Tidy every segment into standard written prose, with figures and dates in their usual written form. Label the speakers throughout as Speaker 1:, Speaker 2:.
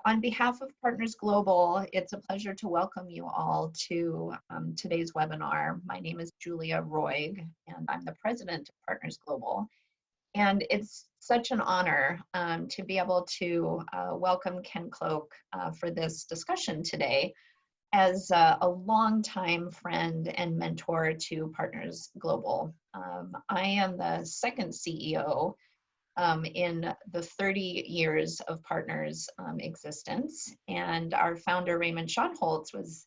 Speaker 1: On behalf of Partners Global, it's a pleasure to welcome you all to today's webinar. My name is Julia Roig, and I'm the president of Partners Global. And it's such an honor to be able to welcome Ken Cloke for this discussion today as a longtime friend and mentor to Partners Global. I am the second CEO in the 30 years of Partners existence. And our founder, Raymond Schonholtz, was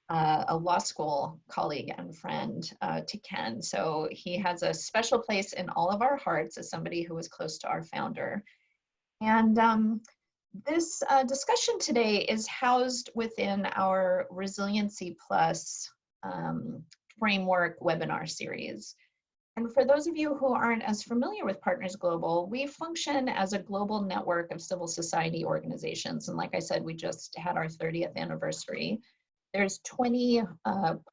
Speaker 1: a law school colleague and friend to Ken. So he has a special place in all of our hearts as somebody who was close to our founder. And this discussion today is housed within our Resiliency Plus framework webinar series. And for those of you who aren't as familiar with Partners Global, we function as a global network of civil society organizations. And like I said, we just had our 30th anniversary. There's 20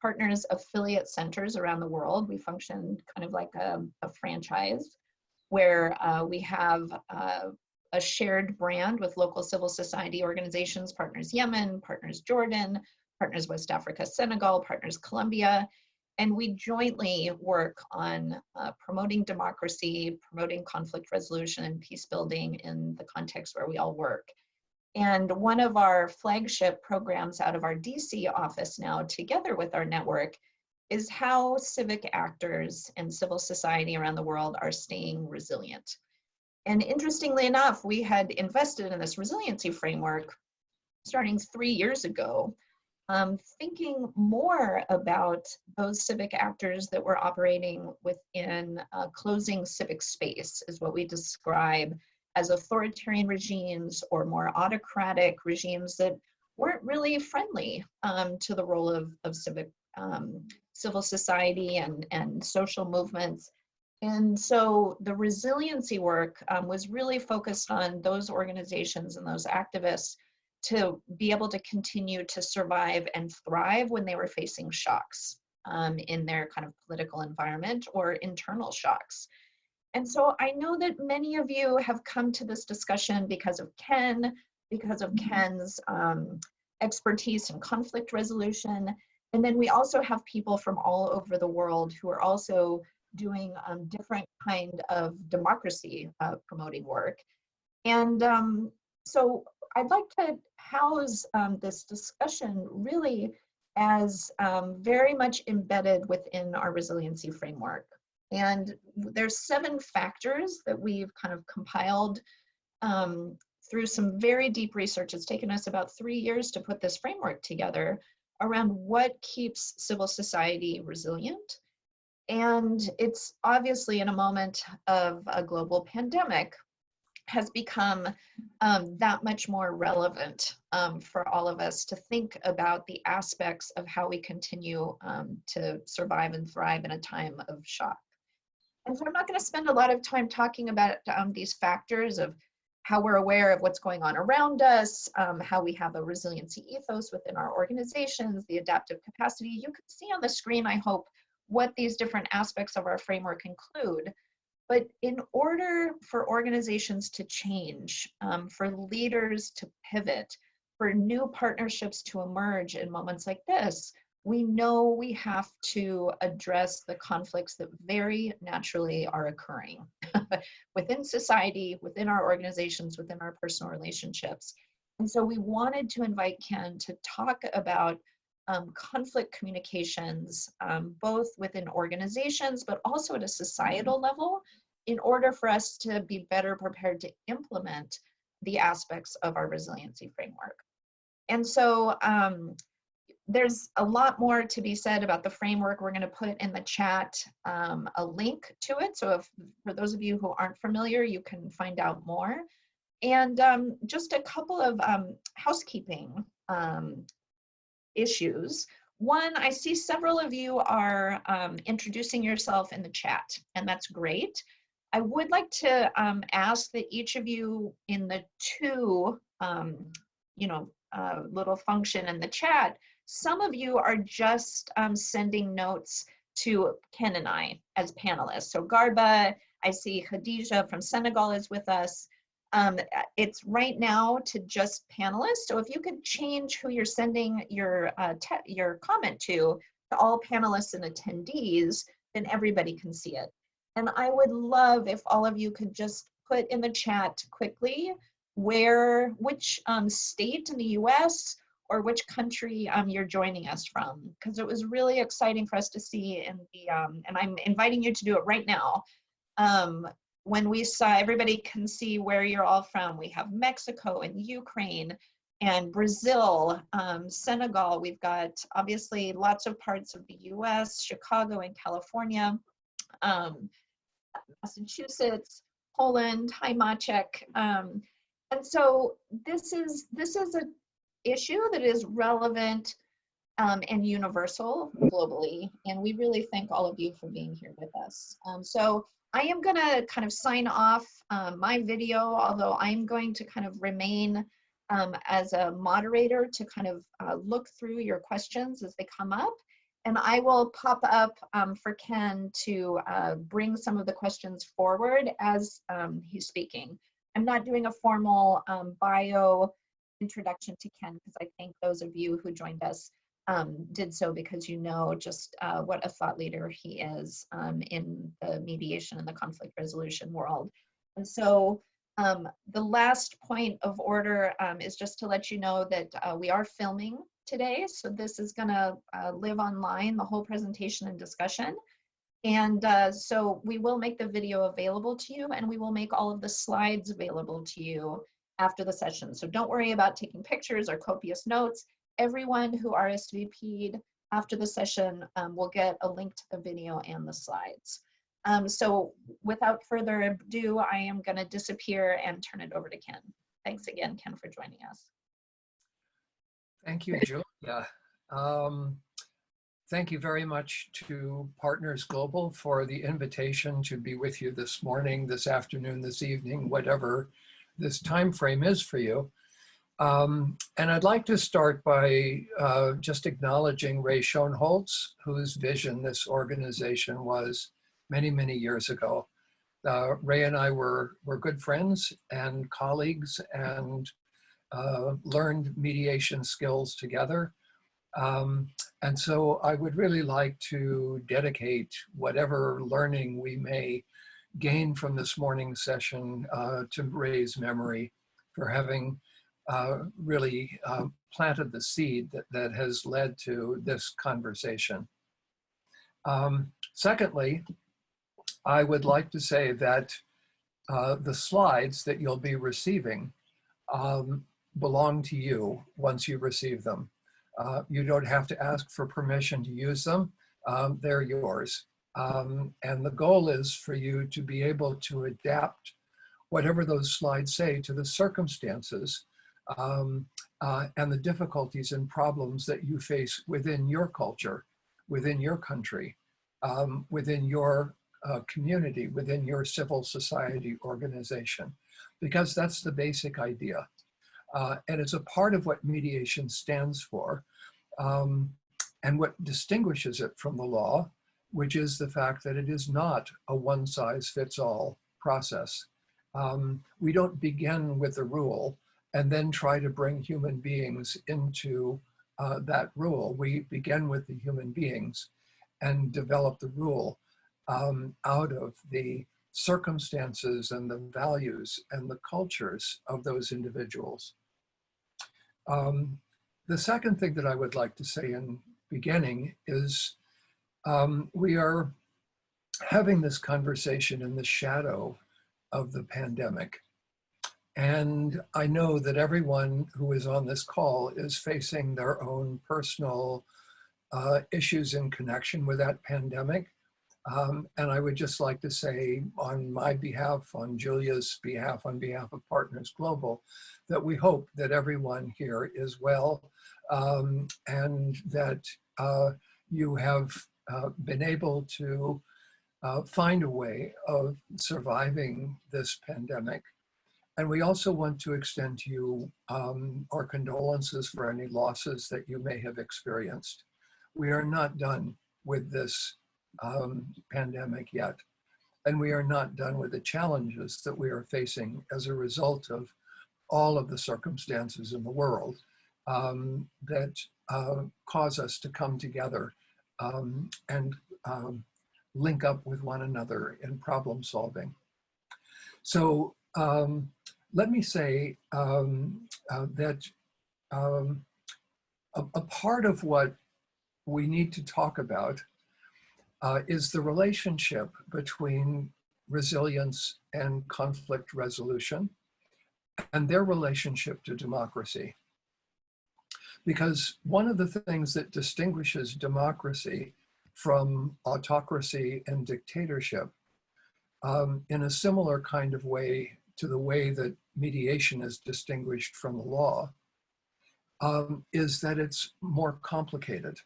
Speaker 1: partners affiliate centers around the world. We function kind of like a franchise where we have a shared brand with local civil society organizations, Partners Yemen, Partners Jordan, Partners West Africa, Senegal, Partners Colombia. And we jointly work on promoting democracy, promoting conflict resolution and peace building in the context where we all work. And one of our flagship programs out of our DC office now, together with our network, is how civic actors and civil society around the world are staying resilient. And interestingly enough, we had invested in this resiliency framework starting 3 years ago, thinking more about those civic actors that were operating within closing civic space, is what we describe as authoritarian regimes or more autocratic regimes that weren't really friendly to the role of civil society and social movements. And so the resiliency work was really focused on those organizations and those activists to be able to continue to survive and thrive when they were facing shocks in their kind of political environment or internal shocks. And so I know that many of you have come to this discussion because of Ken, because of Ken's expertise in conflict resolution. And then we also have people from all over the world who are also doing different kind of democracy promoting work. And so I'd like to house this discussion really as very much embedded within our resiliency framework. And there's 7 factors that we've kind of compiled through some very deep research. It's taken us about 3 years to put this framework together around what keeps civil society resilient. And it's obviously in a moment of a global pandemic has become that much more relevant for all of us to think about the aspects of how we continue to survive and thrive in a time of shock. And so I'm not going to spend a lot of time talking about these factors of how we're aware of what's going on around us, how we have a resiliency ethos within our organizations, the adaptive capacity. You can see on the screen, I hope, what these different aspects of our framework include. But in order for organizations to change, for leaders to pivot, for new partnerships to emerge in moments like this, we know we have to address the conflicts that very naturally are occurring within society, within our organizations, within our personal relationships. And so we wanted to invite Ken to talk about conflict communications, both within organizations, but also at a societal level, in order for us to be better prepared to implement the aspects of our resiliency framework. And so there's a lot more to be said about the framework. We're going to put in the chat a link to it. So if, for those of you who aren't familiar, you can find out more. And just a couple of housekeeping issues. One, I see several of you are introducing yourself in the chat, and that's great. I would like to ask that each of you in the 2, little function in the chat, some of you are just sending notes to Ken and I as panelists. So Garba, I see Khadija from Senegal is with us. It's right now to just panelists. So if you could change who you're sending your comment to all panelists and attendees, then everybody can see it. And I would love if all of you could just put in the chat quickly which state in the US or which country you're joining us from, because it was really exciting for us to see in the, and I'm inviting you to do it right now. When we saw, everybody can see where you're all from. We have Mexico and Ukraine and Brazil, Senegal. We've got obviously lots of parts of the US, Chicago and California, Massachusetts, Poland, hi Maciek. And so this is an issue that is relevant and universal globally. And we really thank all of you for being here with us. So I am gonna kind of sign off my video, although I'm going to kind of remain as a moderator to kind of look through your questions as they come up. And I will pop up for Ken to bring some of the questions forward as he's speaking. I'm not doing a formal bio introduction to Ken because I think those of you who joined us did so because you know just what a thought leader he is in the mediation and the conflict resolution world. And so the last point of order is just to let you know that we are filming today. So this is gonna live online, the whole presentation and discussion. And so we will make the video available to you, and we will make all of the slides available to you after the session. So don't worry about taking pictures or copious notes. Everyone who RSVP'd after the session will get a link to the video and the slides. So without further ado, I am gonna disappear and turn it over to Ken. Thanks again, Ken, for joining us.
Speaker 2: Thank you, Julia. Thank you very much to Partners Global for the invitation to be with you this morning, this afternoon, this evening, whatever this time frame is for you. And I'd like to start by just acknowledging Ray Schoenholtz, whose vision this organization was many, many years ago. Ray and I were good friends and colleagues and learned mediation skills together. And so I would really like to dedicate whatever learning we may gain from this morning's session to Ray's memory for having really planted the seed that has led to this conversation. Secondly, I would like to say that the slides that you'll be receiving belong to you once you receive them. You don't have to ask for permission to use them. They're yours. And the goal is for you to be able to adapt whatever those slides say to the circumstances and the difficulties and problems that you face within your culture, within your country, within your community, within your civil society organization, because that's the basic idea. And it's a part of what mediation stands for, and what distinguishes it from the law, which is the fact that it is not a one-size-fits-all process. We don't begin with a rule and then try to bring human beings into that rule. We begin with the human beings and develop the rule out of the circumstances and the values and the cultures of those individuals. The second thing that I would like to say in beginning is we are having this conversation in the shadow of the pandemic. And I know that everyone who is on this call is facing their own personal issues in connection with that pandemic. And I would just like to say on my behalf, on Julia's behalf, on behalf of Partners Global, that we hope that everyone here is well and that you have been able to find a way of surviving this pandemic. And we also want to extend to you our condolences for any losses that you may have experienced. We are not done with this pandemic yet. and we are not done with the challenges that we are facing as a result of all of the circumstances in the world that cause us to come together and link up with one another in problem solving. So let me say that a part of what we need to talk about is the relationship between resilience and conflict resolution and their relationship to democracy. Because one of the things that distinguishes democracy from autocracy and dictatorship in a similar kind of way to the way that mediation is distinguished from the law is that it's more complicated.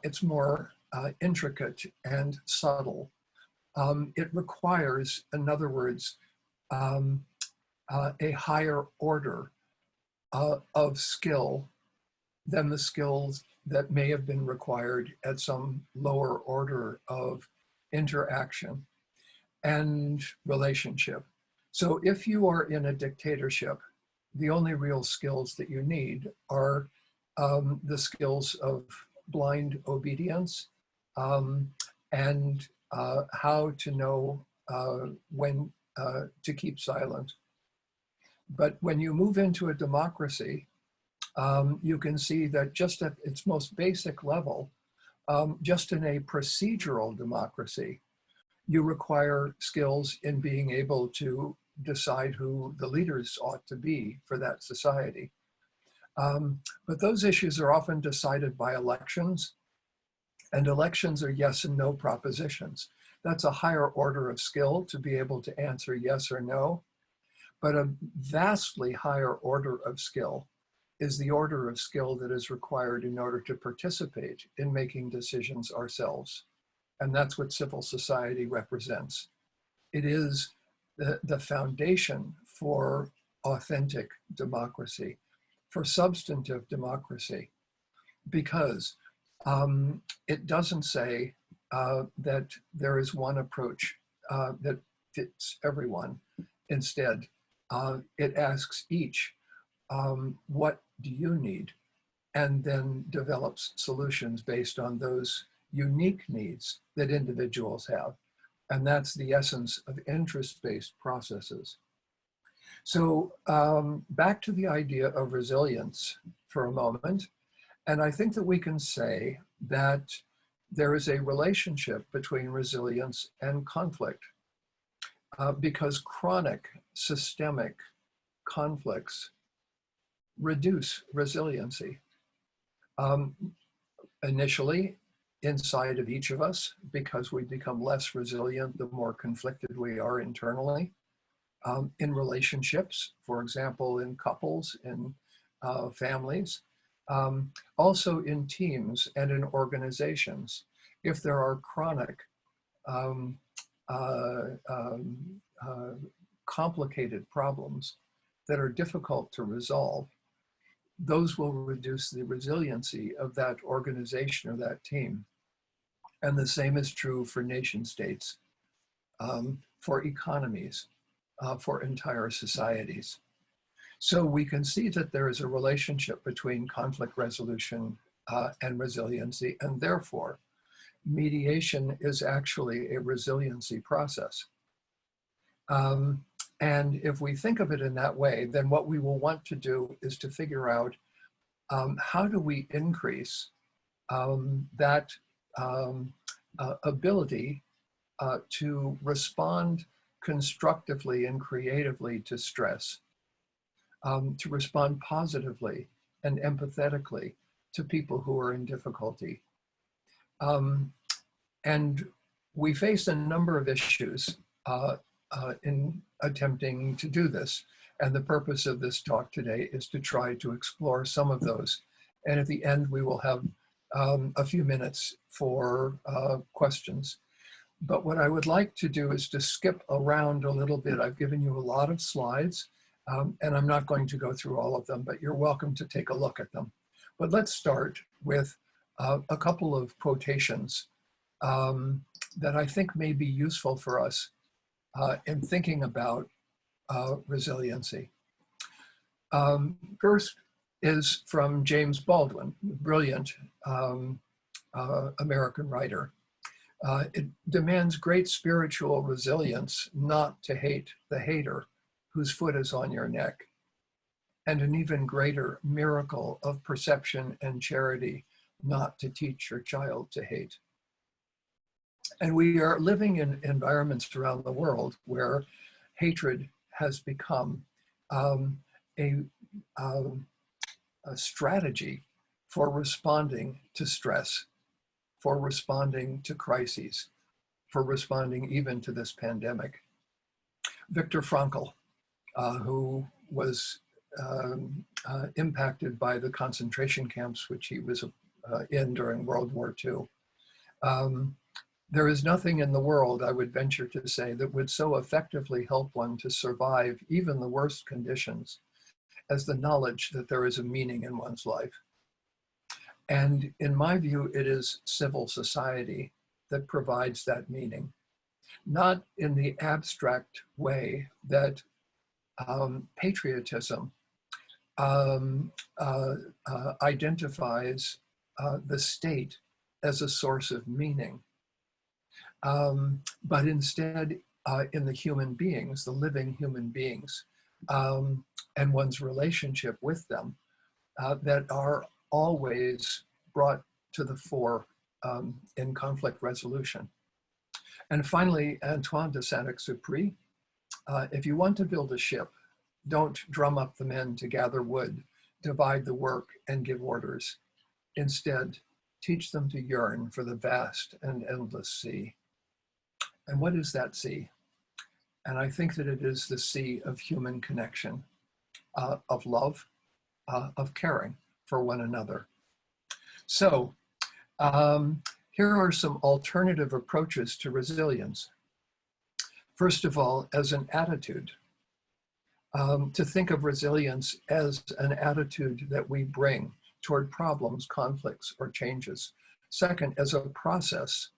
Speaker 2: It's more intricate and subtle. It requires, in other words, a higher order of skill than the skills that may have been required at some lower order of interaction and relationship. So if you are in a dictatorship, the only real skills that you need are the skills of blind obedience and how to know when to keep silent. But when you move into a democracy, you can see that just at its most basic level, just in a procedural democracy, you require skills in being able to decide who the leaders ought to be for that society. But those issues are often decided by elections, and elections are yes and no propositions. That's a higher order of skill to be able to answer yes or no, but a vastly higher order of skill is the order of skill that is required in order to participate in making decisions ourselves. And that's what civil society represents. It is the foundation for authentic democracy, for substantive democracy, because it doesn't say that there is one approach that fits everyone. Instead, it asks each, what do you need? And then develops solutions based on those unique needs that individuals have. And that's the essence of interest-based processes. So back to the idea of resilience for a moment. And I think that we can say that there is a relationship between resilience and conflict because chronic systemic conflicts reduce resiliency. Initially, inside of each of us, because we become less resilient the more conflicted we are internally. In relationships, for example, in couples, in families, also in teams and in organizations. If there are chronic, complicated problems that are difficult to resolve, those will reduce the resiliency of that organization or that team. And the same is true for nation states, for economies, for entire societies. So we can see that there is a relationship between conflict resolution and resiliency, and therefore mediation is actually a resiliency process. And if we think of it in that way, then what we will want to do is to figure out how do we increase that ability to respond constructively and creatively to stress, to respond positively and empathetically to people who are in difficulty. And we face a number of issues in attempting to do this. And the purpose of this talk today is to try to explore some of those. And at the end, we will have a few minutes for questions. But what I would like to do is to skip around a little bit. I've given you a lot of slides, and I'm not going to go through all of them, but you're welcome to take a look at them. But let's start with a couple of quotations that I think may be useful for us in thinking about resiliency. First is from James Baldwin, brilliant American writer. It demands great spiritual resilience not to hate the hater whose foot is on your neck, and an even greater miracle of perception and charity not to teach your child to hate. And we are living in environments around the world where hatred has become a strategy for responding to stress, for responding to crises, for responding even to this pandemic. Viktor Frankl, who was impacted by the concentration camps which he was in during World War II. There is nothing in the world, I would venture to say, that would so effectively help one to survive even the worst conditions as the knowledge that there is a meaning in one's life. And in my view, it is civil society that provides that meaning, not in the abstract way that patriotism identifies the state as a source of meaning, but instead in the human beings, the living human beings, and one's relationship with them that are always brought to the fore in conflict resolution. And finally, Antoine de Saint-Exupéry, if you want to build a ship, don't drum up the men to gather wood, divide the work, and give orders. Instead, teach them to yearn for the vast and endless sea. And what is that sea? And I think that it is the sea of human connection, of love, of caring for one another. So here are some alternative approaches to resilience. First of all, as an attitude, to think of resilience as an attitude that we bring toward problems, conflicts, or changes. Second, as a process,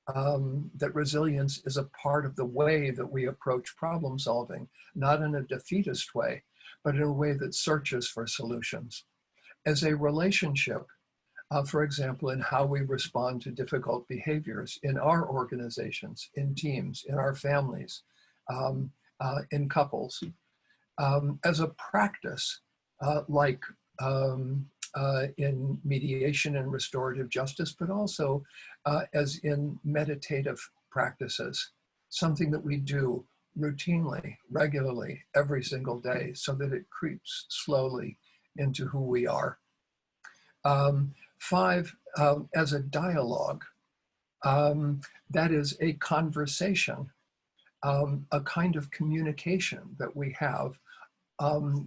Speaker 2: that resilience is a part of the way that we approach problem solving, not in a defeatist way, but in a way that searches for solutions. As a relationship, for example, in how we respond to difficult behaviors in our organizations, in teams, in our families, in couples. As a practice, like in mediation and restorative justice, but also as in meditative practices, something that we do routinely, regularly, every single day, so that it creeps slowly into who we are. 5, as a dialogue, that is a conversation, a kind of communication that we have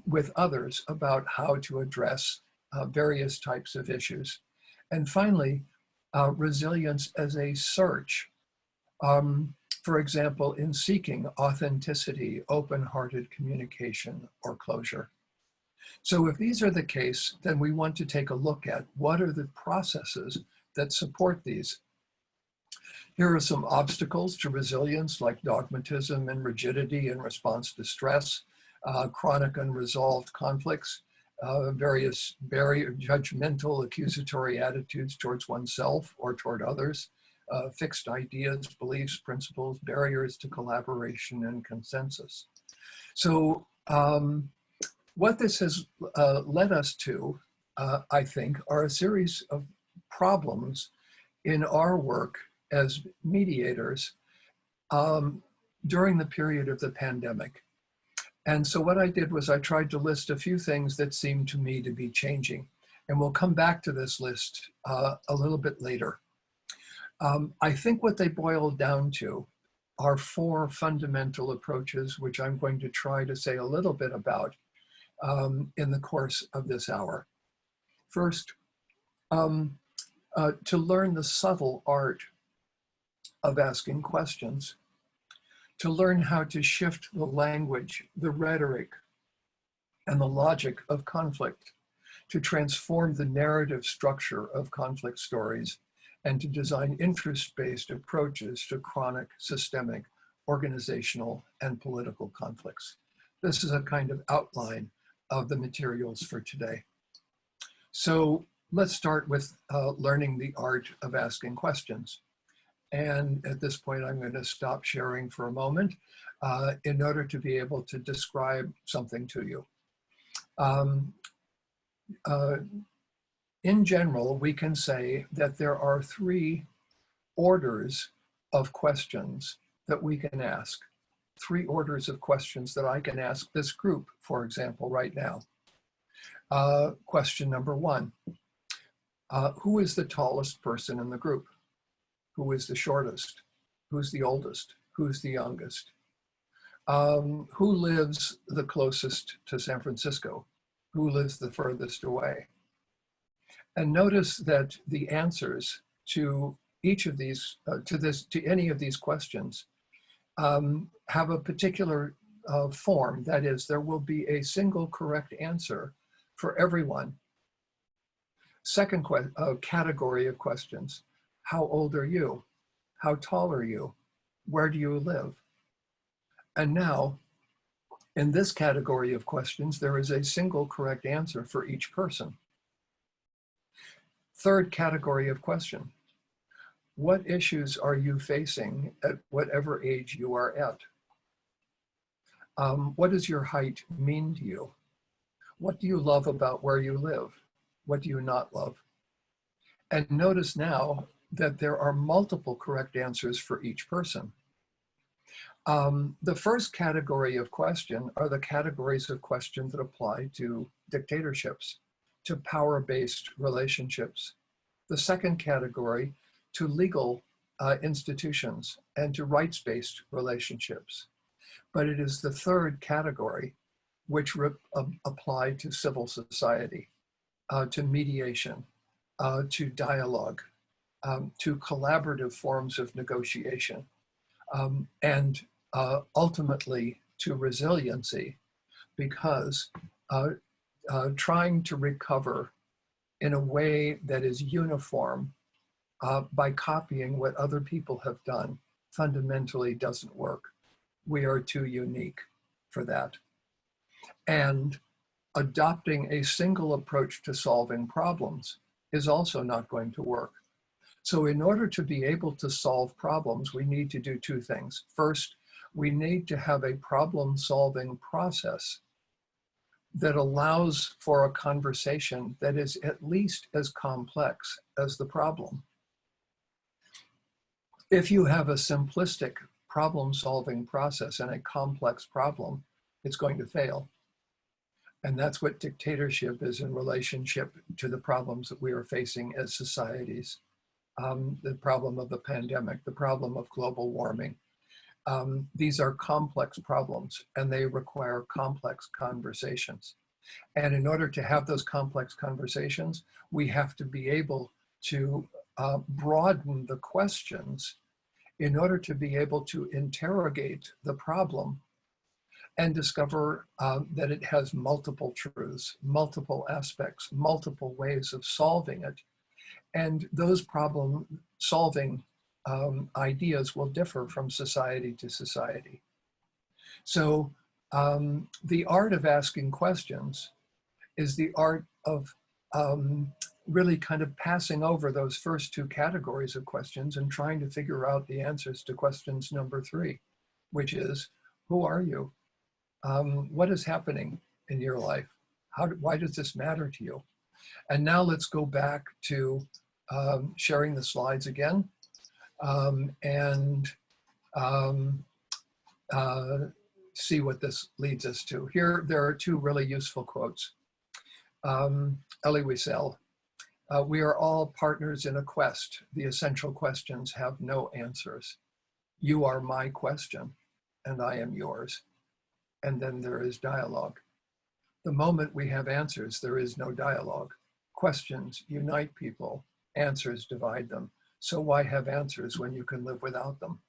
Speaker 2: with others about how to address various types of issues. And finally, resilience as a search, for example, in seeking authenticity, open-hearted communication, or closure. So if these are the case, then we want to take a look at what are the processes that support these. Here are some obstacles to resilience, like dogmatism and rigidity in response to stress, chronic unresolved conflicts, various judgmental, accusatory attitudes towards oneself or toward others, fixed ideas, beliefs, principles, barriers to collaboration and consensus. So what this has led us to, I think, are a series of problems in our work as mediators during the period of the pandemic. And so what I did was I tried to list a few things that seemed to me to be changing. And we'll come back to this list a little bit later. I think what they boil down to are 4 fundamental approaches, which I'm going to try to say a little bit about in the course of this hour. First, to learn the subtle art of asking questions, to learn how to shift the language, the rhetoric, and the logic of conflict, to transform the narrative structure of conflict stories, and to design interest-based approaches to chronic, systemic, organizational, and political conflicts. This is a kind of outline of the materials for today. So let's start with learning the art of asking questions. And at this point, I'm going to stop sharing for a moment in order to be able to describe something to you. In general, we can say that there are three orders of questions that we can ask. Three orders of questions that I can ask this group, for example, right now. Question number one, who is the tallest person in the group? Who is the shortest? Who's the oldest? Who's the youngest? Who lives the closest to San Francisco? Who lives the furthest away? And notice that the answers to each of these, to any of these questions, have a particular form. That is, there will be a single correct answer for everyone. Second category of questions: how old are you? How tall are you? Where do you live? And now, in this category of questions, there is a single correct answer for each person. Third category of question: what issues are you facing at whatever age you are at? What does your height mean to you? What do you love about where you live? What do you not love? And notice now that there are multiple correct answers for each person. The first category of question are the categories of question that apply to dictatorships, to power-based relationships. The second category to legal institutions and to rights-based relationships. But it is the third category which apply to civil society, to mediation, to dialogue, to collaborative forms of negotiation, and ultimately to resiliency, because trying to recover in a way that is uniform by copying what other people have done fundamentally doesn't work. We are too unique for that. And adopting a single approach to solving problems is also not going to work. So in order to be able to solve problems, we need to do two things. First, we need to have a problem-solving process that allows for a conversation that is at least as complex as the problem. If you have a simplistic problem-solving process and a complex problem, it's going to fail. And that's what dictatorship is in relationship to the problems that we are facing as societies. The problem of the pandemic, the problem of global warming. These are complex problems and they require complex conversations. And in order to have those complex conversations, we have to be able to broaden the questions in order to be able to interrogate the problem and discover that it has multiple truths, multiple aspects, multiple ways of solving it. And those problem-solving ideas will differ from society to society. So the art of asking questions is the art of really kind of passing over those first two categories of questions and trying to figure out the answers to questions number three, which is, who are you? What is happening in your life? Why does this matter to you? And now let's go back to sharing the slides again and see what this leads us to. Here, there are two really useful quotes. Elie Wiesel, we are all partners in a quest. The essential questions have no answers. You are my question, and I am yours. And then there is dialogue. The moment we have answers, there is no dialogue. Questions unite people, answers divide them. So why have answers when you can live without them?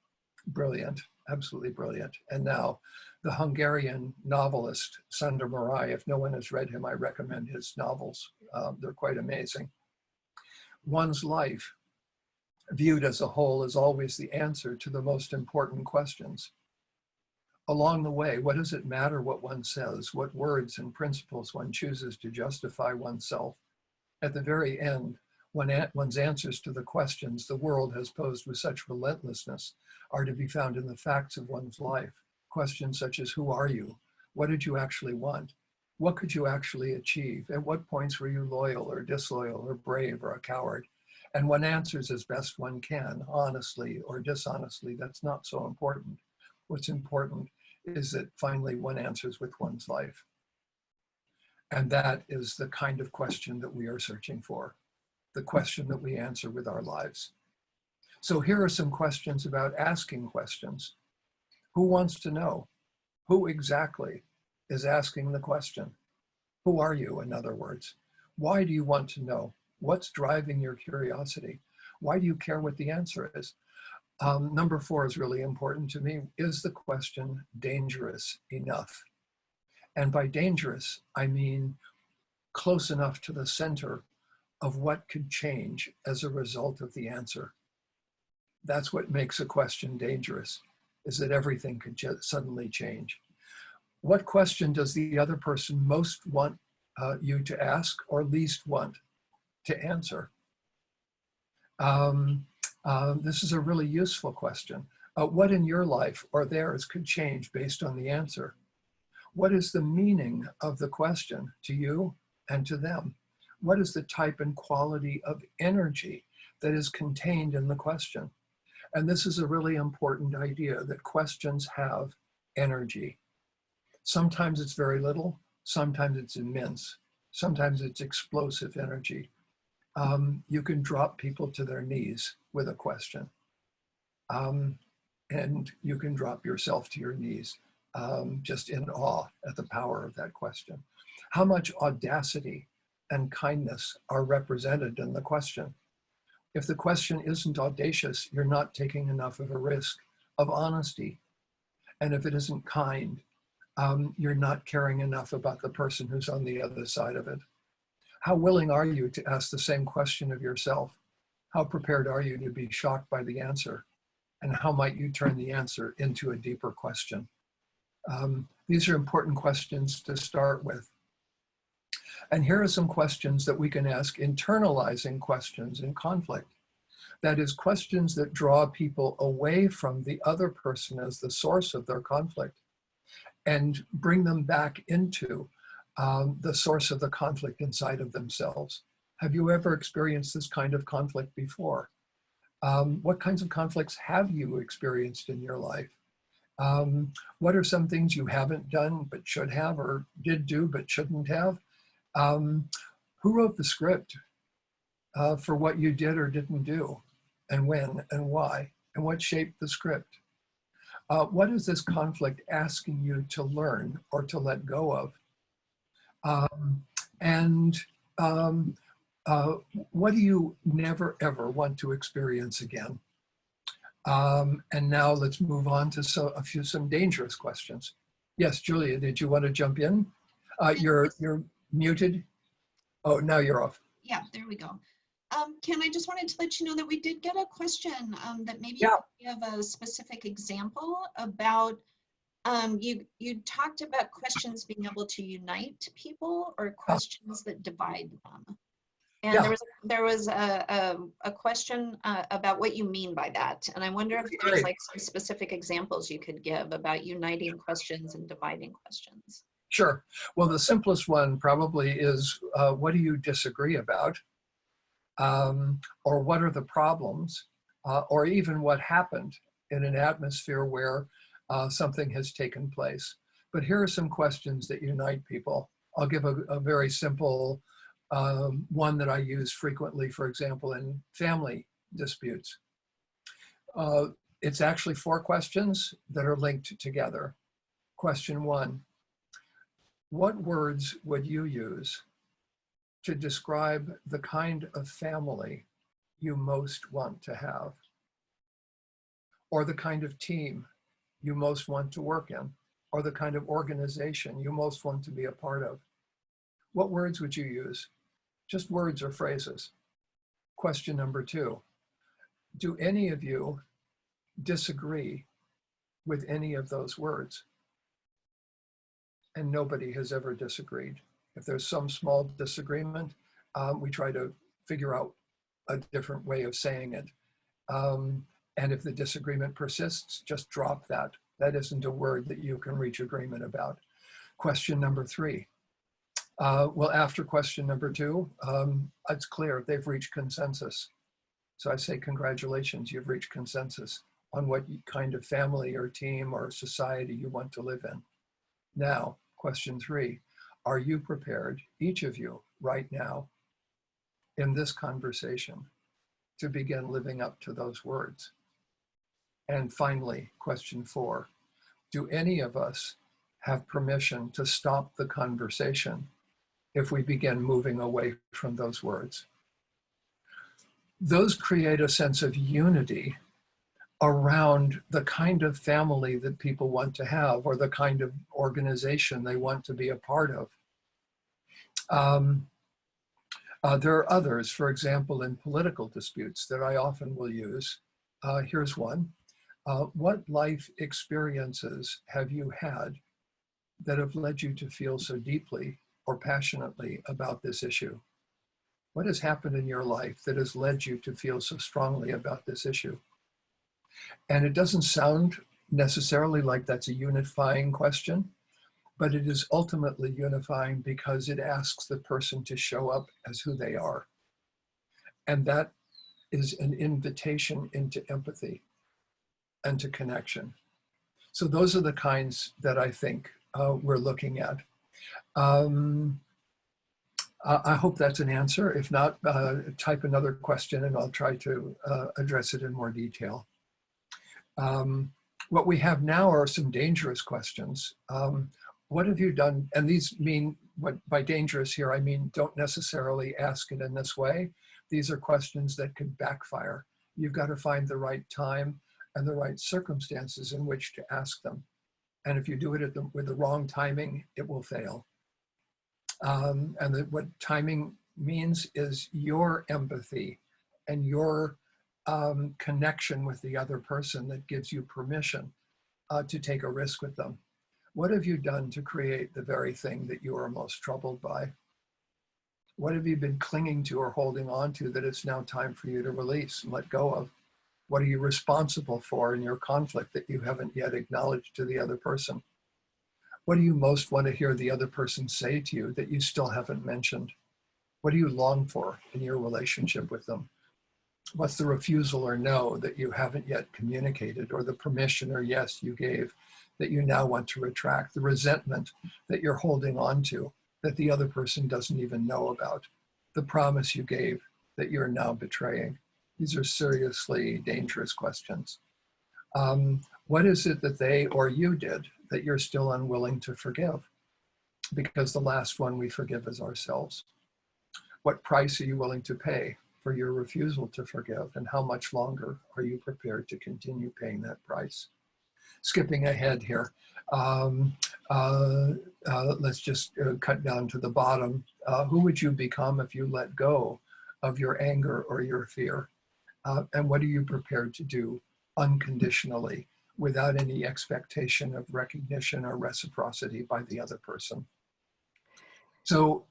Speaker 2: Brilliant, absolutely brilliant. And now, the Hungarian novelist, Sándor Márai, if no one has read him, I recommend his novels. They're quite amazing. One's life viewed as a whole, is always the answer to the most important questions. Along the way, what does it matter what one says, what words and principles one chooses to justify oneself? At the very end, one's answers to the questions the world has posed with such relentlessness are to be found in the facts of one's life. Questions such as, who are you? What did you actually want? What could you actually achieve? At what points were you loyal or disloyal or brave or a coward? And one answers as best one can, honestly or dishonestly. That's not so important. What's important is that finally one answers with one's life. And that is the kind of question that we are searching for, the question that we answer with our lives. So here are some questions about asking questions. Who wants to know? Who exactly is asking the question? Who are you, in other words? Why do you want to know? What's driving your curiosity? Why do you care what the answer is? Number 4 is really important to me. Is the question dangerous enough? And by dangerous, I mean close enough to the center of what could change as a result of the answer. That's what makes a question dangerous, is that everything could just suddenly change. What question does the other person most want you to ask or least want to answer? This is a really useful question. What in your life or theirs could change based on the answer? What is the meaning of the question to you and to them? What is the type and quality of energy that is contained in the question? And this is a really important idea, that questions have energy. Sometimes it's very little, sometimes it's immense, sometimes it's explosive energy. You can drop people to their knees with a question. And you can drop yourself to your knees, just in awe at the power of that question. How much audacity and kindness are represented in the question? If the question isn't audacious, you're not taking enough of a risk of honesty. And if it isn't kind, you're not caring enough about the person who's on the other side of it. How willing are you to ask the same question of yourself? How prepared are you to be shocked by the answer? And how might you turn the answer into a deeper question? These are important questions to start with. And here are some questions that we can ask, internalizing questions in conflict. That is, questions that draw people away from the other person as the source of their conflict and bring them back into the source of the conflict inside of themselves. Have you ever experienced this kind of conflict before? What kinds of conflicts have you experienced in your life? What are some things you haven't done but should have, or did do but shouldn't have? Who wrote the script for what you did or didn't do, and when and why, and what shaped the script? What is this conflict asking you to learn or to let go of? What do you never ever want to experience again? And now let's move on to some dangerous questions. Yes, Julia, did you want to jump in? You're muted. Oh, now you're off.
Speaker 1: Yeah, there we go. Ken, I just wanted to let you know that we did get a question that maybe
Speaker 2: Yeah.
Speaker 1: you have a specific example about. You talked about questions being able to unite people or questions that divide them. And
Speaker 2: Yeah.
Speaker 1: there was a question about what you mean by that. And I wonder if there's like some specific examples you could give about uniting questions and dividing questions.
Speaker 2: Sure. Well, the simplest one probably is, what do you disagree about? Or what are the problems? Or even what happened in an atmosphere where something has taken place. But here are some questions that unite people. I'll give a very simple one that I use frequently, for example, in family disputes. It's actually 4 questions that are linked together. Question 1, what words would you use to describe the kind of family you most want to have? Or the kind of team you most want to work in? Or the kind of organization you most want to be a part of? What words would you use? Just words or phrases. Question number 2, Do any of you disagree with any of those words? And nobody has ever disagreed. If there's some small disagreement, we try to figure out a different way of saying it. And if the disagreement persists, just drop that. That isn't a word that you can reach agreement about. Question number 3. Well, after question number 2, it's clear they've reached consensus. So I say, congratulations, you've reached consensus on what kind of family or team or society you want to live in. Now, question 3, are you prepared, each of you right now, in this conversation, to begin living up to those words? And finally, question 4, do any of us have permission to stop the conversation if we begin moving away from those words? Those create a sense of unity around the kind of family that people want to have, or the kind of organization they want to be a part of. There are others, for example, in political disputes that I often will use. Here's one. What life experiences have you had that have led you to feel so deeply or passionately about this issue? What has happened in your life that has led you to feel so strongly about this issue? And it doesn't sound necessarily like that's a unifying question, but it is ultimately unifying because it asks the person to show up as who they are. And that is an invitation into empathy and to connection. So those are the kinds that I think we're looking at. I hope that's an answer. If not, type another question and I'll try to address it in more detail. What we have now are some dangerous questions. What have you done? And these mean, what by dangerous here, I mean, don't necessarily ask it in this way. These are questions that could backfire. You've got to find the right time and the right circumstances in which to ask them. And if you do it with the wrong timing, it will fail. What timing means is your empathy and your connection with the other person that gives you permission to take a risk with them. What have you done to create the very thing that you are most troubled by? What have you been clinging to or holding on to that it's now time for you to release and let go of? What are you responsible for in your conflict that you haven't yet acknowledged to the other person? What do you most want to hear the other person say to you that you still haven't mentioned? What do you long for in your relationship with them? What's the refusal or no that you haven't yet communicated, or the permission or yes you gave that you now want to retract? The resentment that you're holding on to that the other person doesn't even know about? The promise you gave that you're now betraying? These are seriously dangerous questions. What is it that they or you did that you're still unwilling to forgive? Because the last one we forgive is ourselves. What price are you willing to pay for your refusal to forgive? And how much longer are you prepared to continue paying that price? Skipping ahead here, let's just cut down to the bottom. Who would you become if you let go of your anger or your fear? And what are you prepared to do unconditionally without any expectation of recognition or reciprocity by the other person? So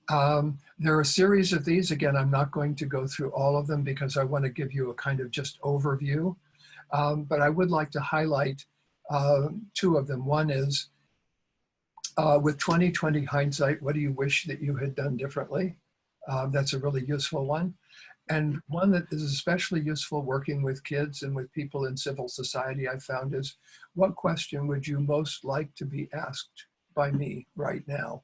Speaker 2: there are a series of these. Again, I'm not going to go through all of them because I want to give you a kind of just overview. But I would like to highlight 2 of them. One is, with 20/20 hindsight, what do you wish that you had done differently? That's a really useful one. And one that is especially useful working with kids and with people in civil society, I found, is, what question would you most like to be asked by me right now?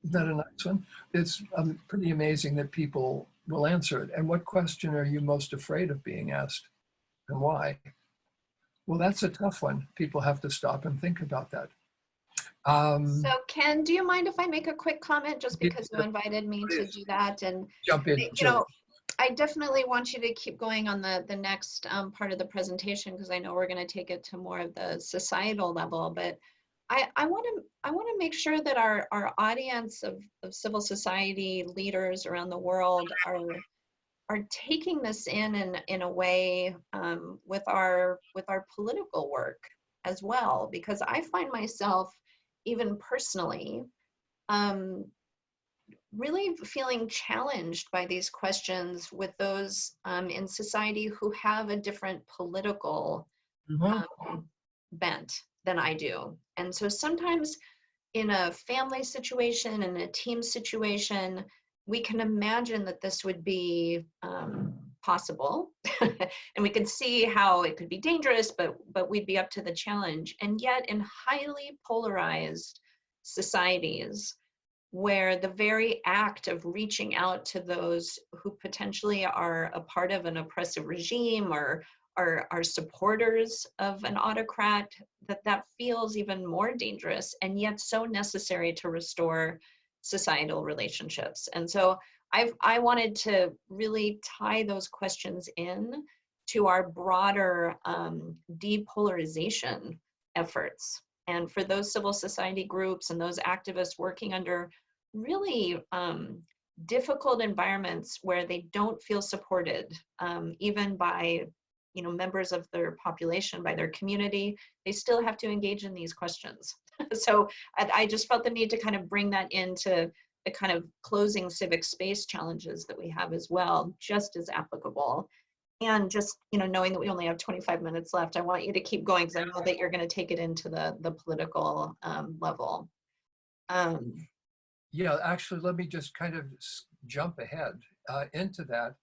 Speaker 2: Isn't that a nice one? It's pretty amazing that people will answer it. And what question are you most afraid of being asked, and why? Well, that's a tough one. People have to stop and think about that.
Speaker 1: So Ken, do you mind if I make a quick comment, just because you invited me to do that? And
Speaker 2: jump in,
Speaker 1: you know, I definitely want you to keep going on the next part of the presentation, because I know we're going to take it to more of the societal level. But I want to make sure that our audience of civil society leaders around the world are are taking this in a way with our political work as well, because I find myself, even personally, really feeling challenged by these questions with those in society who have a different political
Speaker 2: Mhm.
Speaker 1: bent than I do. And so sometimes in a family situation, in a team situation, we can imagine that this would be possible, and we can see how it could be dangerous, but we'd be up to the challenge. And yet in highly polarized societies, where the very act of reaching out to those who potentially are a part of an oppressive regime or are supporters of an autocrat, that feels even more dangerous and yet so necessary to restore societal relationships. And so I wanted to really tie those questions in to our broader depolarization efforts. And for those civil society groups and those activists working under really difficult environments where they don't feel supported, even by members of their population, by their community, they still have to engage in these questions. So I just felt the need to kind of bring that into the kind of closing civic space challenges that we have as well, just as applicable. And just knowing that we only have 25 minutes left, I want you to keep going, because I know that you're going to take it into the political level.
Speaker 2: Yeah, actually, let me just kind of jump ahead into that,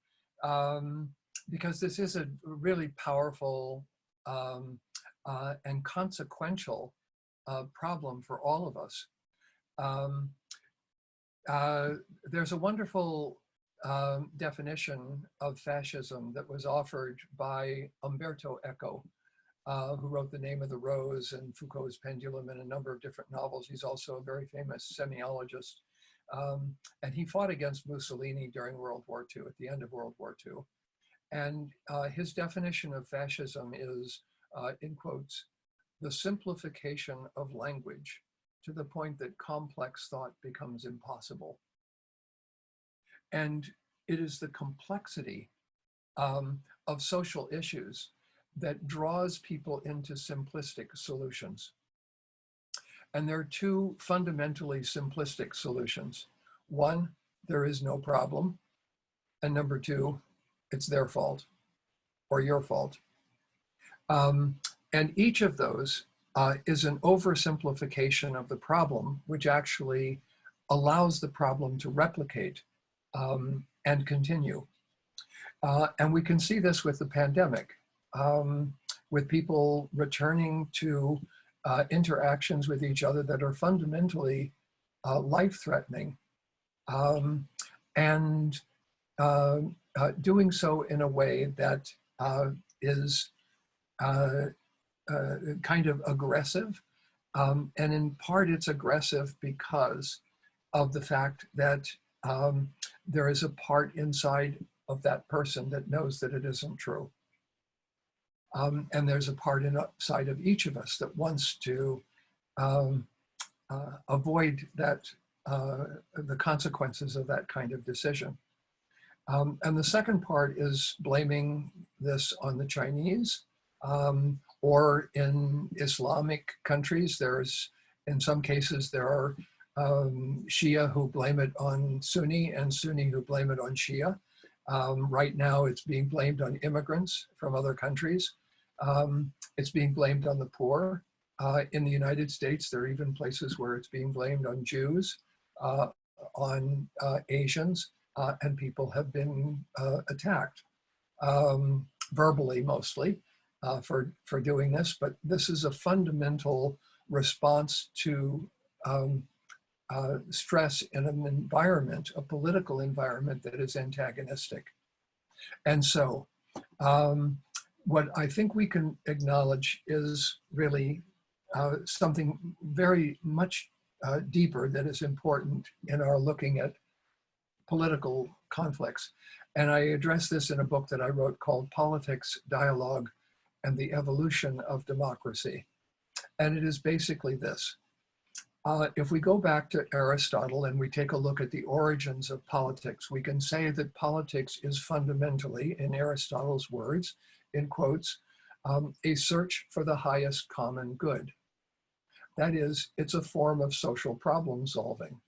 Speaker 2: because this is a really powerful and consequential problem for all of us. There's a wonderful definition of fascism that was offered by Umberto Eco, who wrote The Name of the Rose and Foucault's Pendulum and a number of different novels. He's also a very famous semiologist. And he fought against Mussolini during World War II, at the end of World War II. And his definition of fascism is, in quotes, the simplification of language to the point that complex thought becomes impossible. And it is the complexity of social issues that draws people into simplistic solutions. And there are two fundamentally simplistic solutions. One, there is no problem. And number two, it's their fault or your fault. And each of those is an oversimplification of the problem, which actually allows the problem to replicate and continue. And we can see this with the pandemic, with people returning to interactions with each other that are fundamentally life-threatening, and doing so in a way that is kind of aggressive. And in part, it's aggressive because of the fact that there is a part inside of that person that knows that it isn't true. And there's a part inside of each of us that wants to avoid that, the consequences of that kind of decision. And the second part is blaming this on the Chinese, or in Islamic countries. There's, in some cases, there are Shia who blame it on Sunni and Sunni who blame it on Shia. Right now, it's being blamed on immigrants from other countries. It's being blamed on the poor. In the United States, there are even places where it's being blamed on Jews, on Asians, and people have been attacked, verbally mostly, for doing this. But this is a fundamental response to stress in an environment, a political environment that is antagonistic. And so what I think we can acknowledge is really something very much deeper that is important in our looking at political conflicts. And I address this in a book that I wrote called Politics, Dialogue, and the Evolution of Democracy. And it is basically this. If we go back to Aristotle and we take a look at the origins of politics, we can say that politics is fundamentally, in Aristotle's words, in quotes, a search for the highest common good. That is, it's a form of social problem solving.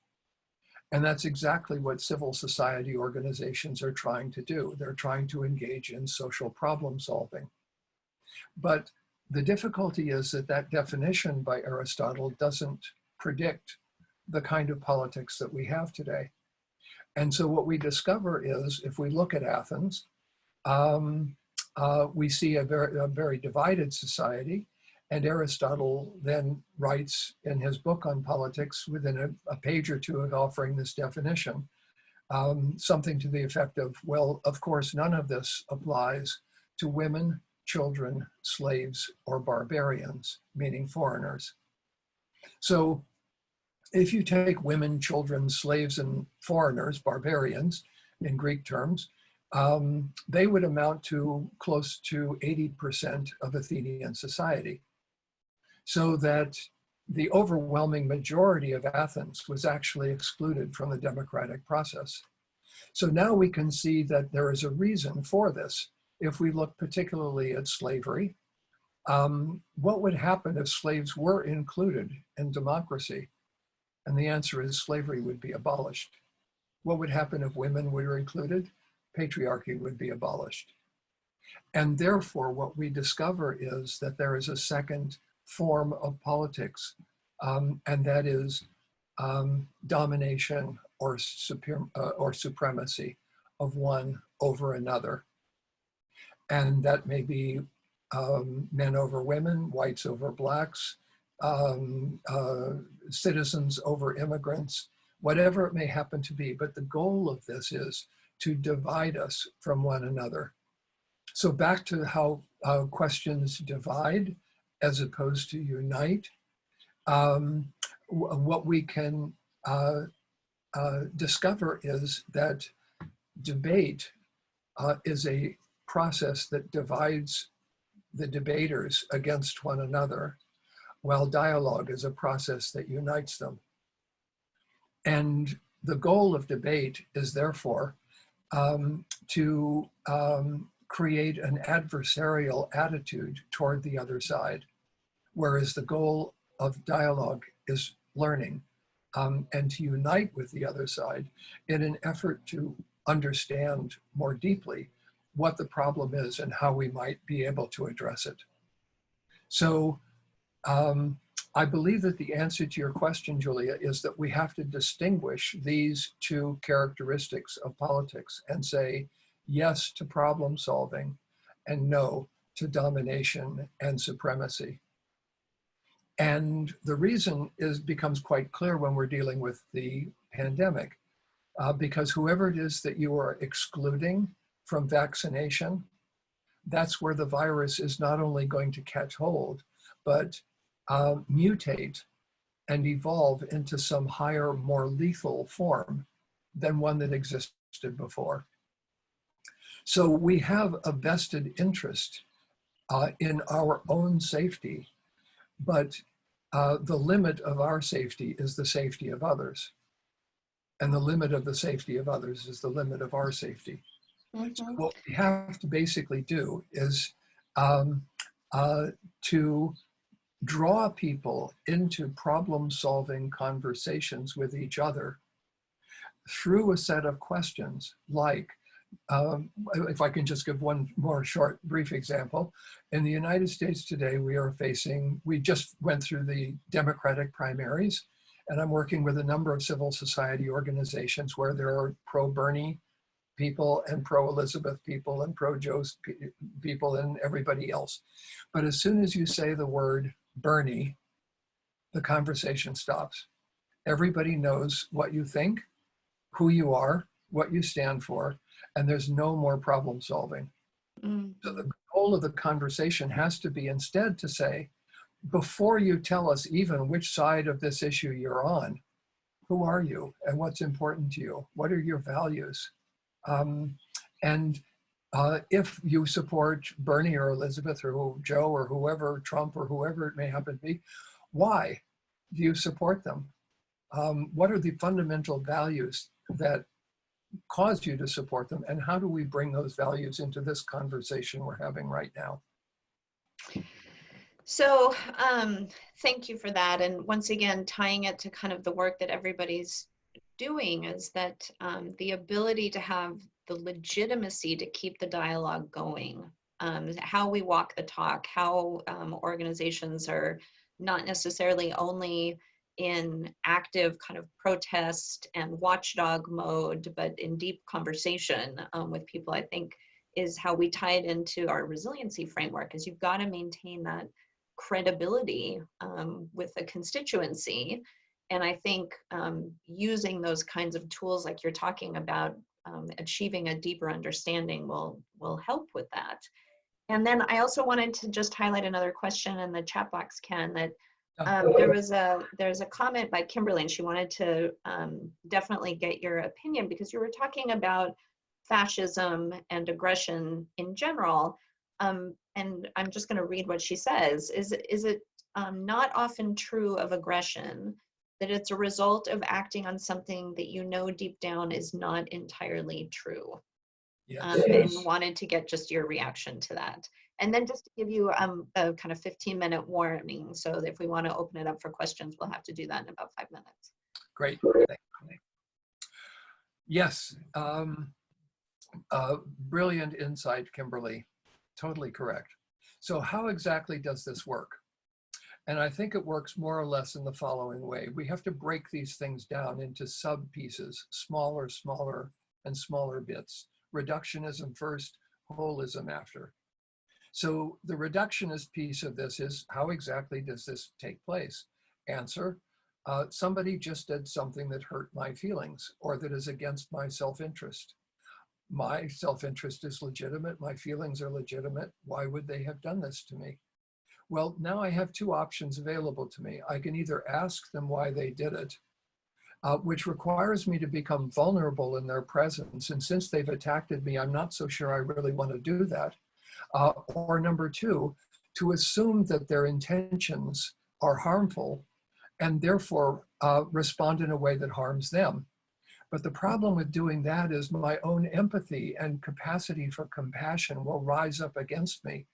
Speaker 2: And that's exactly what civil society organizations are trying to do. They're trying to engage in social problem solving. But the difficulty is that that definition by Aristotle doesn't predict the kind of politics that we have today. And so what we discover is, if we look at Athens, we see a very divided society. And Aristotle then writes in his book on politics, within a page or two of offering this definition, something to the effect of, well, of course, none of this applies to women, children, slaves, or barbarians, meaning foreigners. So if you take women, children, slaves, and foreigners, barbarians, in Greek terms, they would amount to close to 80% of Athenian society. So that the overwhelming majority of Athens was actually excluded from the democratic process. So now we can see that there is a reason for this. If we look particularly at slavery, what would happen if slaves were included in democracy? And the answer is slavery would be abolished. What would happen if women were included? Patriarchy would be abolished. And therefore, what we discover is that there is a second form of politics, and that is domination or supremacy of one over another. And that may be men over women, whites over blacks, citizens over immigrants, whatever it may happen to be. But the goal of this is to divide us from one another. So back to how questions divide as opposed to unite. What we can discover is that debate is a process that divides the debaters against one another, while dialogue is a process that unites them. And the goal of debate is therefore to create an adversarial attitude toward the other side, whereas the goal of dialogue is learning and to unite with the other side in an effort to understand more deeply what the problem is and how we might be able to address it. So I believe that the answer to your question, Julia, is that we have to distinguish these two characteristics of politics and say yes to problem solving and no to domination and supremacy. And the reason becomes quite clear when we're dealing with the pandemic, because whoever it is that you are excluding from vaccination, that's where the virus is not only going to catch hold, but mutate and evolve into some higher, more lethal form than one that existed before. So we have a vested interest in our own safety, but the limit of our safety is the safety of others. And the limit of the safety of others is the limit of our safety. Mm-hmm. So what we have to basically do is to draw people into problem-solving conversations with each other through a set of questions like, if I can just give one more short, brief example. In the United States today, we just went through the Democratic primaries, and I'm working with a number of civil society organizations where there are pro-Bernie people and pro-Elizabeth people and pro-Joe people and everybody else. But as soon as you say the word Bernie, the conversation stops. Everybody knows what you think, who you are, what you stand for, and there's no more problem solving. Mm-hmm. So the goal of the conversation has to be instead to say, before you tell us even which side of this issue you're on, who are you and what's important to you? What are your values? If you support Bernie or Elizabeth or Joe or whoever, Trump or whoever it may happen to be, why? Do you support them? What are the fundamental values that cause you to support them? And how do we bring those values into this conversation we're having right now?
Speaker 1: So thank you for that. And once again, tying it to kind of the work that everybody's doing is that the ability to have the legitimacy to keep the dialogue going, how we walk the talk, how organizations are not necessarily only in active kind of protest and watchdog mode, but in deep conversation with people, I think is how we tie it into our resiliency framework, is you've got to maintain that credibility with a constituency. And I think using those kinds of tools like you're talking about, achieving a deeper understanding will help with that. And then I also wanted to just highlight another question in the chat box, Ken, that there's a comment by Kimberly, and she wanted to definitely get your opinion, because you were talking about fascism and aggression in general. And I'm just going to read what she says. Is it not often true of aggression that it's a result of acting on something that you know deep down is not entirely true?
Speaker 2: Yes.
Speaker 1: And wanted to get just your reaction to that. And then just to give you a kind of 15-minute warning, so if we want to open it up for questions, we'll have to do that in about 5 minutes.
Speaker 2: Great. Yes. Brilliant insight, Kimberly. Totally correct. So how exactly does this work? And I think it works more or less in the following way. We have to break these things down into sub-pieces, smaller, and smaller bits. Reductionism first, holism after. So the reductionist piece of this is, how exactly does this take place? Answer, somebody just did something that hurt my feelings or that is against my self-interest. My self-interest is legitimate. My feelings are legitimate. Why would they have done this to me? Well, now I have two options available to me. I can either ask them why they did it, which requires me to become vulnerable in their presence. And since they've attacked me, I'm not so sure I really want to do that. Or number two, to assume that their intentions are harmful and therefore respond in a way that harms them. But the problem with doing that is my own empathy and capacity for compassion will rise up against me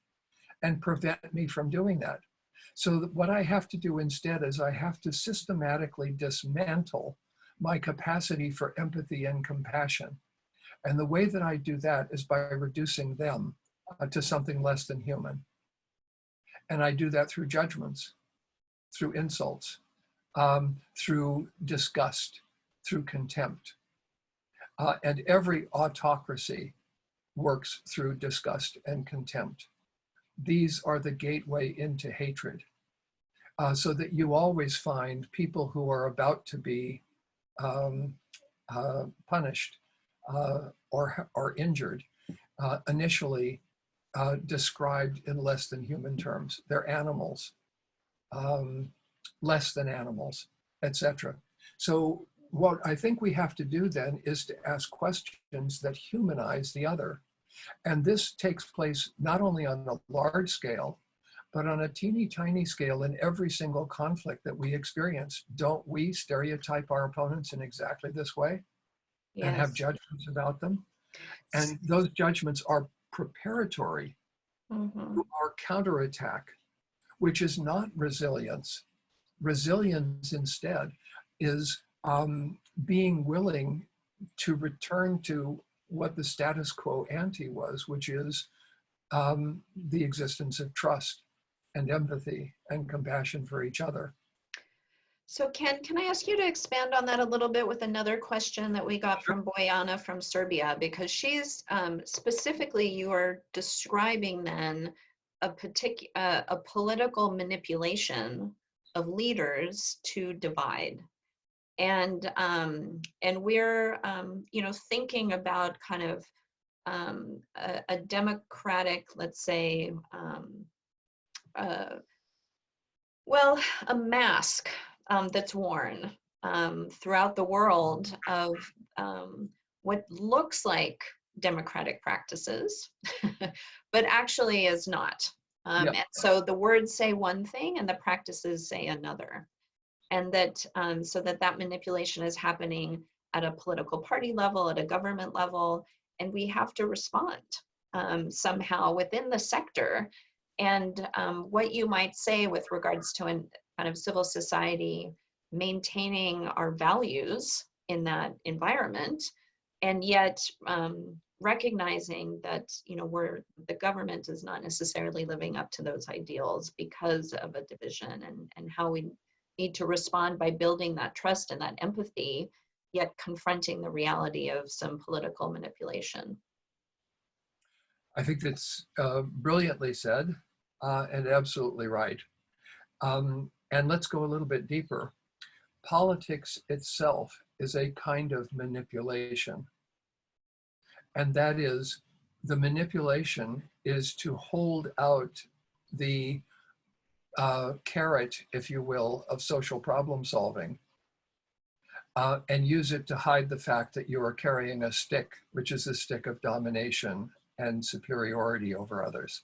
Speaker 2: and prevent me from doing that. So what I have to do instead is I have to systematically dismantle my capacity for empathy and compassion. And the way that I do that is by reducing them to something less than human. And I do that through judgments, through insults, through disgust, through contempt. And every autocracy works through disgust and contempt. These are the gateway into hatred, so that you always find people who are about to be punished or injured, initially described in less than human terms. They're animals, less than animals, etc. So what I think we have to do then is to ask questions that humanize the other. And this takes place not only on a large scale, but on a teeny tiny scale in every single conflict that we experience. Don't we stereotype our opponents in exactly this way? Yes. And have judgments about them? And those judgments are preparatory to our counterattack, which is not resilience. Resilience instead is being willing to return to what the status quo ante was, which is the existence of trust and empathy and compassion for each other.
Speaker 1: So Ken, can I ask you to expand on that a little bit with another question that we got from Bojana from Serbia, because she's specifically, you are describing then a political manipulation of leaders to divide. And we're, thinking about kind of a democratic, let's say, a mask that's worn throughout the world of what looks like democratic practices, but actually is not. And so the words say one thing and the practices say another. and that so that manipulation is happening at a political party level, at a government level, and we have to respond somehow within the sector. And what you might say with regards to an kind of civil society maintaining our values in that environment, and yet recognizing that, you know, the government is not necessarily living up to those ideals because of a division, and how we need to respond by building that trust and that empathy, yet confronting the reality of some political manipulation.
Speaker 2: I think that's brilliantly said and absolutely right. And let's go a little bit deeper. Politics itself is a kind of manipulation. And that is, the manipulation is to hold out the carrot, if you will, of social problem solving and use it to hide the fact that you are carrying a stick, which is a stick of domination and superiority over others.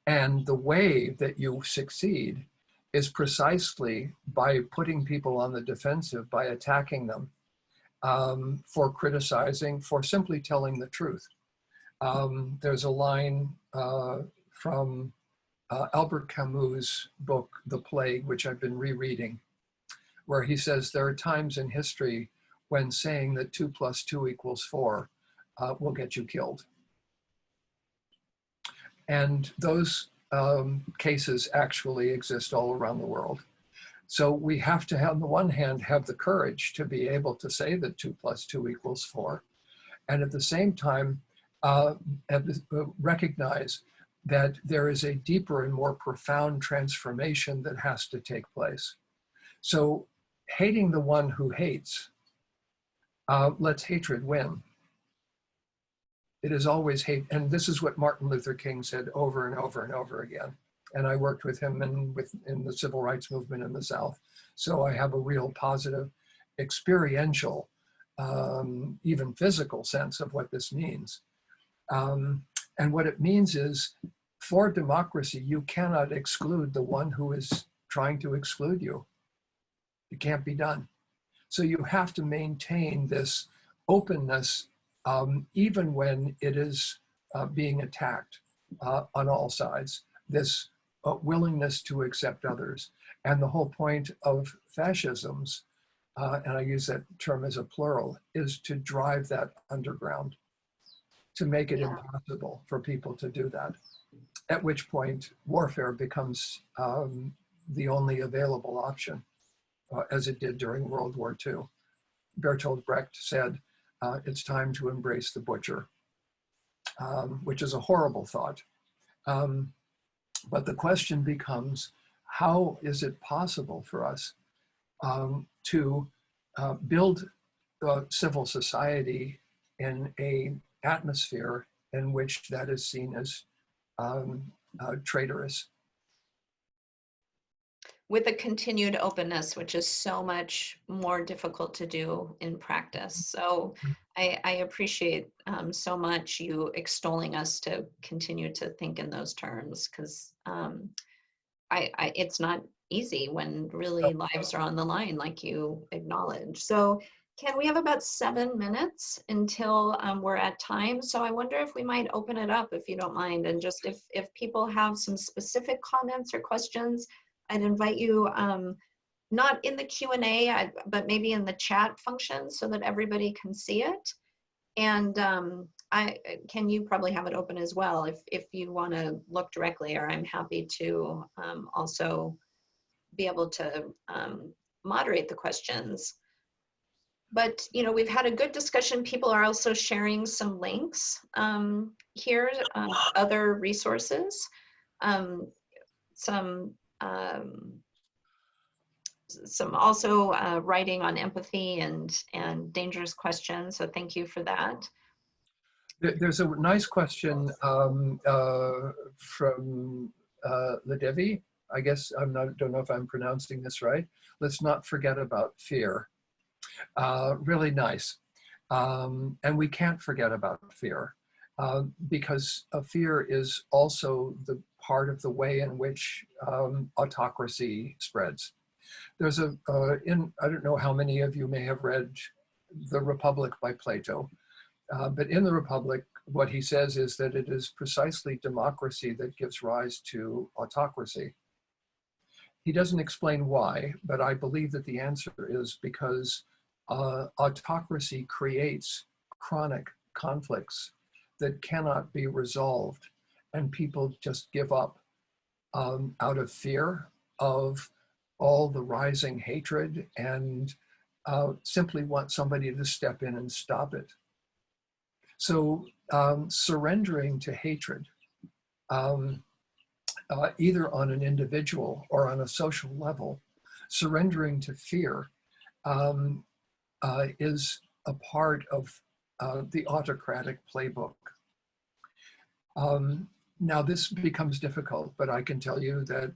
Speaker 2: And the way that you succeed is precisely by putting people on the defensive, by attacking them, for criticizing, for simply telling the truth. There's a line from Albert Camus' book, The Plague, which I've been rereading, where he says there are times in history when saying that 2 + 2 = 4 will get you killed. And those cases actually exist all around the world. So we have to, on the one hand, have the courage to be able to say that 2 + 2 = 4, and at the same time recognize that there is a deeper and more profound transformation that has to take place. So hating the one who hates lets hatred win. It is always hate. And this is what Martin Luther King said over and over and over again. And I worked with him in the civil rights movement in the South. So I have a real positive experiential, even physical sense of what this means. And what it means is, for democracy, you cannot exclude the one who is trying to exclude you. It can't be done. So you have to maintain this openness, even when it is being attacked on all sides, this willingness to accept others. And the whole point of fascisms, and I use that term as a plural, is to drive that underground, to make it impossible for people to do that. At which point warfare becomes the only available option, as it did during World War II. Bertolt Brecht said, it's time to embrace the butcher, which is a horrible thought. But the question becomes, how is it possible for us to build civil society in an atmosphere in which that is seen as traitorous?
Speaker 1: With a continued openness, which is so much more difficult to do in practice. So I appreciate so much you extolling us to continue to think in those terms, because it's not easy when really lives are on the line, like you acknowledge. So Ken, we have about 7 minutes until we're at time. So I wonder if we might open it up, if you don't mind, and just if people have some specific comments or questions, I'd invite you, not in the Q&A, but maybe in the chat function so that everybody can see it. And Ken, you probably have it open as well if you want to look directly, or I'm happy to also be able to moderate the questions. But, you know, we've had a good discussion. People are also sharing some links here, other resources, some also writing on empathy and dangerous questions. So thank you for that.
Speaker 2: There's a nice question from Ladevi. I guess don't know if I'm pronouncing this right. Let's not forget about fear. Really nice. And we can't forget about fear because fear is also the part of the way in which autocracy spreads. There's I don't know how many of you may have read The Republic by Plato, but in The Republic, what he says is that it is precisely democracy that gives rise to autocracy. He doesn't explain why, but I believe that the answer is because autocracy creates chronic conflicts that cannot be resolved, and people just give up out of fear of all the rising hatred and simply want somebody to step in and stop it. So surrendering to hatred, either on an individual or on a social level, surrendering to fear is a part of the autocratic playbook. Now this becomes difficult, but I can tell you that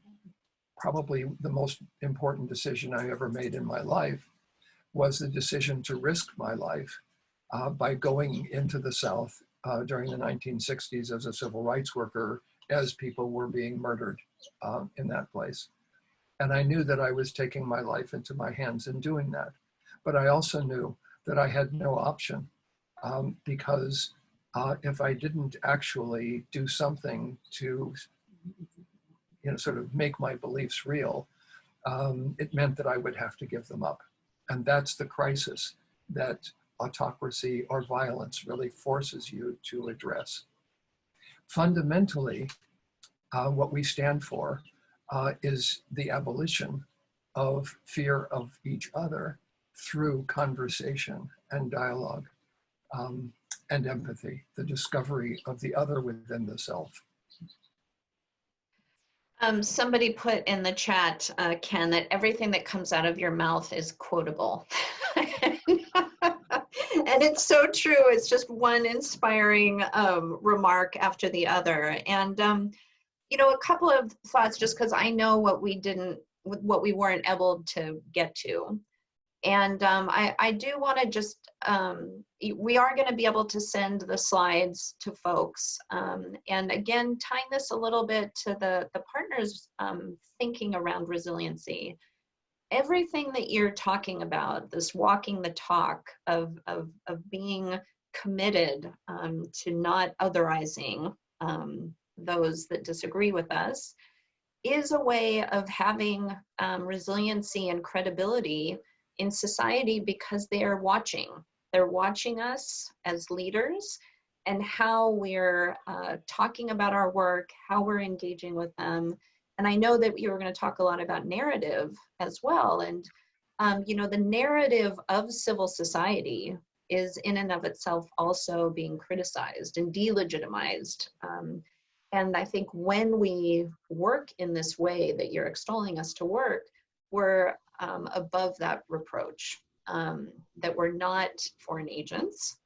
Speaker 2: probably the most important decision I ever made in my life was the decision to risk my life by going into the South during the 1960s as a civil rights worker as people were being murdered in that place. And I knew that I was taking my life into my hands in doing that. But I also knew that I had no option because if I didn't actually do something to sort of make my beliefs real, it meant that I would have to give them up. And that's the crisis that autocracy or violence really forces you to address. Fundamentally, what we stand for is the abolition of fear of each other through conversation and dialogue and empathy, the discovery of the other within the self.
Speaker 1: Somebody put in the chat, Ken, that everything that comes out of your mouth is quotable. And it's so true. It's just one inspiring remark after the other. And, a couple of thoughts, just because I know what we weren't able to get to. And I do want to just, we are going to be able to send the slides to folks. And again, tying this a little bit to the partners thinking around resiliency. Everything that you're talking about, this walking the talk of being committed to not otherizing those that disagree with us, is a way of having resiliency and credibility in society, because they are watching. They're watching us as leaders and how we're talking about our work, how we're engaging with them. And I know that you were going to talk a lot about narrative as well. And, the narrative of civil society is in and of itself also being criticized and delegitimized. And I think when we work in this way that you're extolling us to work, we're above that reproach, that we're not foreign agents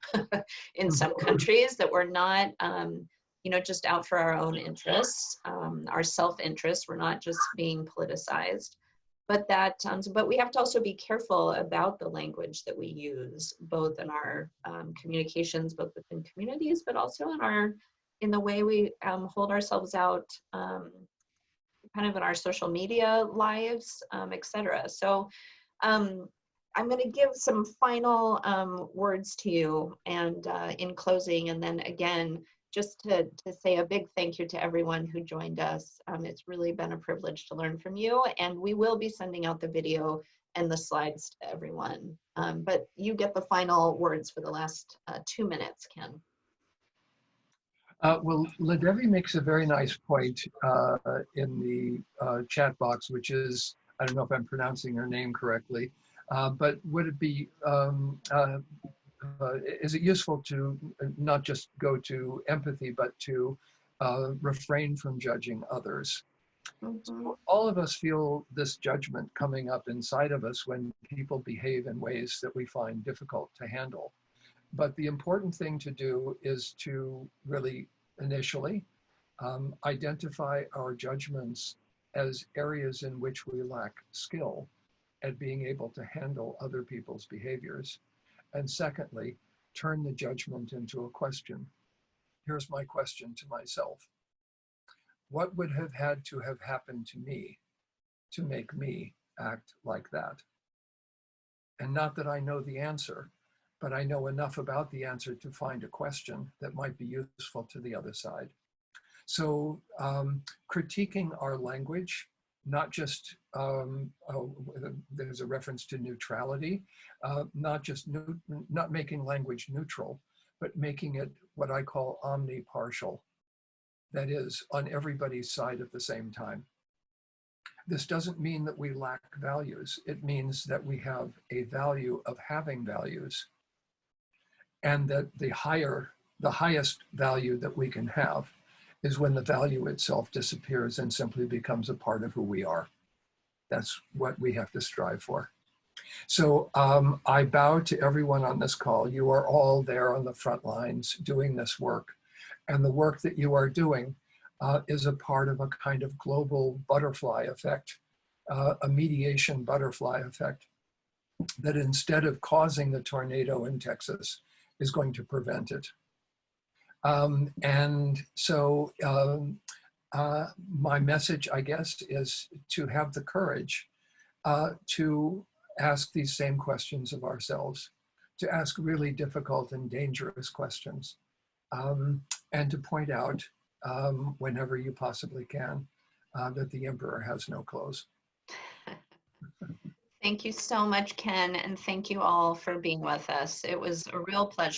Speaker 1: in some countries, that we're not, just out for our own interests, our self-interest. We're not just being politicized, but that, but we have to also be careful about the language that we use, both in our communications, both within communities, but also in the way we hold ourselves out, kind of in our social media lives, et cetera. So I'm going to give some final words to you and in closing, and then again, just to say a big thank you to everyone who joined us. It's really been a privilege to learn from you, and we will be sending out the video and the slides to everyone. But you get the final words for the last 2 minutes, Ken.
Speaker 2: Well, Ladevi makes a very nice point in the chat box, which is, I don't know if I'm pronouncing her name correctly, but would it be, is it useful to not just go to empathy, but to refrain from judging others? So all of us feel this judgment coming up inside of us when people behave in ways that we find difficult to handle. But the important thing to do is to really initially identify our judgments as areas in which we lack skill at being able to handle other people's behaviors. And secondly, turn the judgment into a question. Here's my question to myself. What would have had to have happened to me to make me act like that. And not that I know the answer, but I know enough about the answer to find a question that might be useful to the other side. So critiquing our language, not just, there's a reference to neutrality, not making language neutral, but making it what I call omnipartial. That is, on everybody's side at the same time. This doesn't mean that we lack values. It means that we have a value of having values, and that the highest value that we can have is when the value itself disappears and simply becomes a part of who we are. That's what we have to strive for. So I bow to everyone on this call. You are all there on the front lines doing this work. And the work that you are doing is a part of a kind of global butterfly effect, a mediation butterfly effect, that instead of causing the tornado in Texas, is going to prevent it. And so my message, I guess, is to have the courage to ask these same questions of ourselves, to ask really difficult and dangerous questions, and to point out whenever you possibly can that the emperor has no clothes.
Speaker 1: Thank you so much, Ken, and thank you all for being with us. It was a real pleasure.